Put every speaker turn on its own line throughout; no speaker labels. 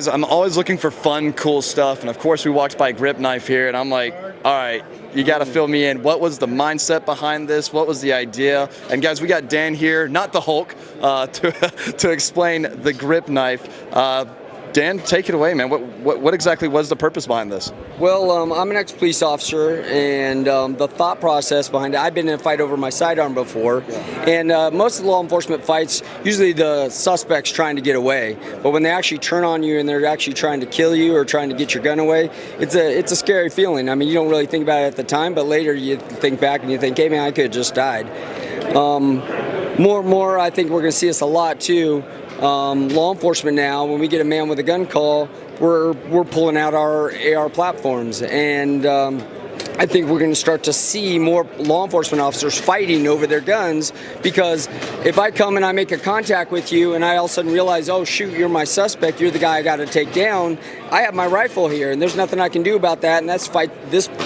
I'm always looking for fun, cool stuff, and of course we walked by Gripknife here, and I'm like, all right, you got to fill me in. What was the mindset behind this? What was the idea? And guys, we got Dan here, not the Hulk, to explain the Gripknife. Dan, take it away, man. What exactly was the purpose behind this?
Well, I'm an ex-police officer, and the thought process behind it, I've been in a fight over my sidearm before, and most of the law enforcement fights, usually the suspect's trying to get away, but when they actually turn on you and they're actually trying to kill you or trying to get your gun away, it's a scary feeling. I mean, you don't really think about it at the time, but later you think back and you think, hey man, I could have just died. More, I think we're going to see this a lot too. Law enforcement now, when we get a man with a gun call, we're pulling out our AR platforms, and I think we're going to start to see more law enforcement officers fighting over their guns, because if I come and I make a contact with you and I all of a sudden realize, oh shoot, you're my suspect, you're the guy I got to take down, I have my rifle here and there's nothing I can do about that, and this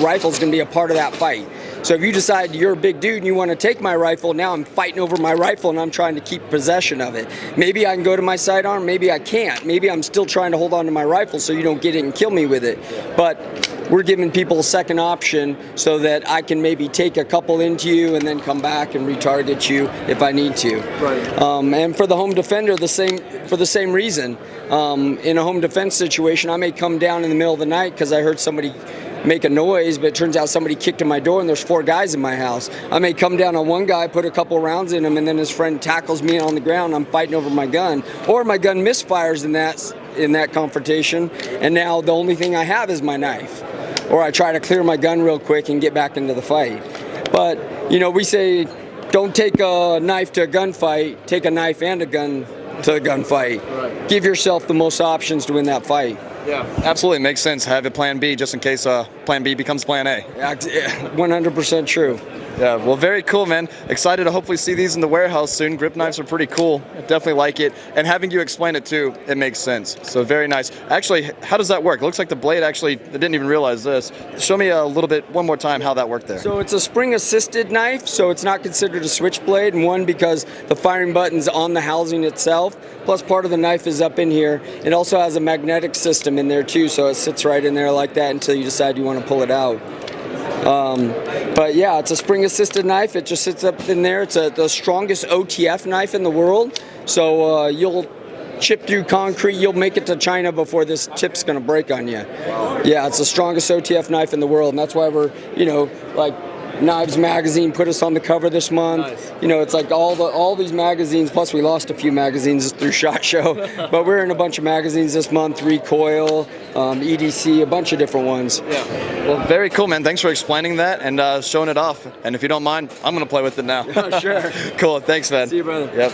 rifle's going to be a part of that fight. So if you decide you're a big dude and you want to take my rifle, now I'm fighting over my rifle and I'm trying to keep possession of it. Maybe I can go to my sidearm, maybe I can't. Maybe I'm still trying to hold on to my rifle so you don't get it and kill me with it. But we're giving people a second option so that I can maybe take a couple into you and then come back and retarget you if I need to.
Right.
And for the home defender, for the same reason. In a home defense situation, I may come down in the middle of the night because I heard somebody make a noise, but it turns out somebody kicked in my door and there's 4 guys in my house. I may come down on one guy, put a couple rounds in him, and then his friend tackles me on the ground. I'm fighting over my gun, or my gun misfires in that confrontation, and now the only thing I have is my knife. Or I try to clear my gun real quick and get back into the fight. But you know, we say don't take a knife to a gunfight, take a knife and a gun to a gunfight. Right. Give yourself the most options to win that fight.
Yeah, absolutely makes sense. Have a plan B just in case plan B becomes plan A.
100% true.
Yeah, well, very cool, man. Excited to hopefully see these in the warehouse soon. Gripknives are pretty cool. I definitely like it. And having you explain it too, it makes sense. So very nice. Actually, how does that work? It looks like the blade actually, I didn't even realize this. Show me a little bit, one more time, how that worked there.
So it's a spring-assisted knife, so it's not considered a switchblade. And one, because the firing button's on the housing itself, plus part of the knife is up in here. It also has a magnetic system in there too, so it sits right in there like that until you decide you want to pull it out. But yeah, it's a spring-assisted knife. It just sits up in there. It's the strongest OTF knife in the world. So you'll chip through concrete. You'll make it to China before this tip's going to break on you. Yeah, it's the strongest OTF knife in the world, and that's why we're, you know, like Knives Magazine put us on the cover this month. Nice. You know, it's like all these magazines, plus we lost a few magazines through SHOT Show, but we're in a bunch of magazines this month, Recoil, EDC, a bunch of different ones.
Yeah. Well, very cool, man. Thanks for explaining that and showing it off. And if you don't mind, I'm going to play with it now.
Sure.
Cool. Thanks, man.
See you, brother.
Yep.